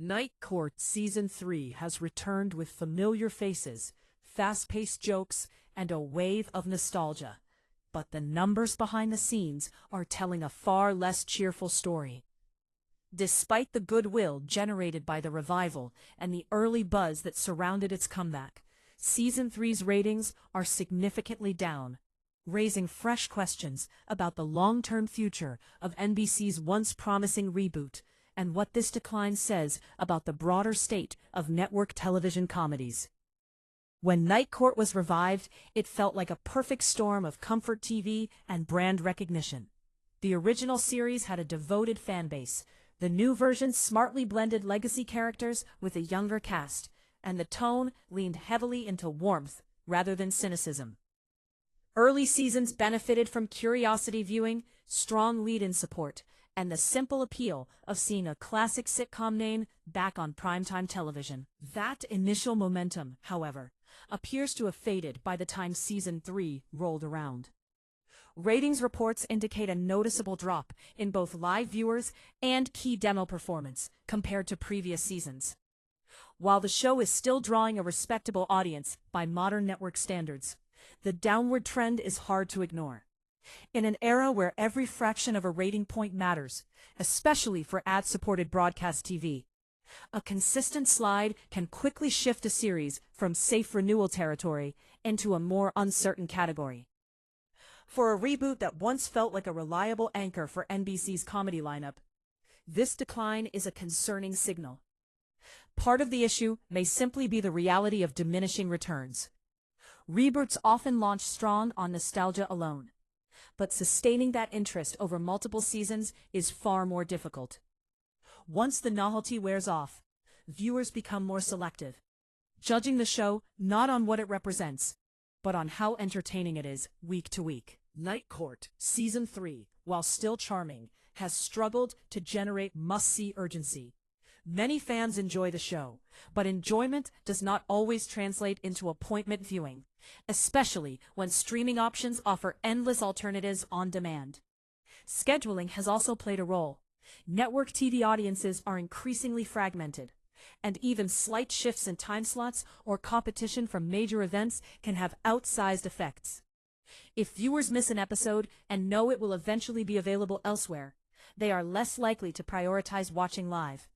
Night Court Season 3 has returned with familiar faces, fast-paced jokes, and a wave of nostalgia. But the numbers behind the scenes are telling a far less cheerful story. Despite the goodwill generated by the revival and the early buzz that surrounded its comeback, Season 3's ratings are significantly down, raising fresh questions about the long-term future of NBC's once promising reboot and what this decline says about the broader state of network television comedies. When Night Court was revived, it felt like a perfect storm of comfort TV and brand recognition. The original series had a devoted fan base. The new version smartly blended legacy characters with a younger cast, and the tone leaned heavily into warmth rather than cynicism. Early seasons benefited from curiosity viewing, strong lead-in support, and the simple appeal of seeing a classic sitcom name back on primetime television. That initial momentum, however, appears to have faded by the time Season 3 rolled around. Ratings reports indicate a noticeable drop in both live viewers and key demo performance compared to previous seasons. While the show is still drawing a respectable audience by modern network standards, the downward trend is hard to ignore. In an era where every fraction of a rating point matters, especially for ad-supported broadcast TV, a consistent slide can quickly shift a series from safe renewal territory into a more uncertain category. For a reboot that once felt like a reliable anchor for NBC's comedy lineup, this decline is a concerning signal. Part of the issue may simply be the reality of diminishing returns. Reboots often launch strong on nostalgia alone, but sustaining that interest over multiple seasons is far more difficult. Once the novelty wears off, viewers become more selective, judging the show not on what it represents, but on how entertaining it is week to week. Night Court Season 3, while still charming, has struggled to generate must-see urgency. Many fans enjoy the show, but enjoyment does not always translate into appointment viewing, especially when streaming options offer endless alternatives on demand. Scheduling has also played a role. Network TV audiences are increasingly fragmented, and even slight shifts in time slots or competition from major events can have outsized effects. If viewers miss an episode and know it will eventually be available elsewhere, they are less likely to prioritize watching live.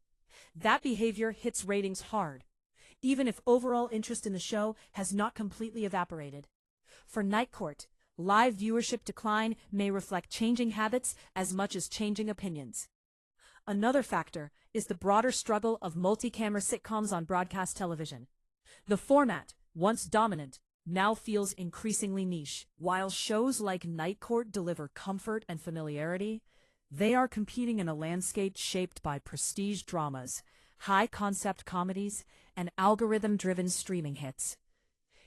That behavior hits ratings hard, even if overall interest in the show has not completely evaporated. For Night Court, live viewership decline may reflect changing habits as much as changing opinions. Another factor is the broader struggle of multi-camera sitcoms on broadcast television. The format, once dominant, now feels increasingly niche. While shows like Night Court deliver comfort and familiarity, they are competing in a landscape shaped by prestige dramas, high-concept comedies, and algorithm-driven streaming hits.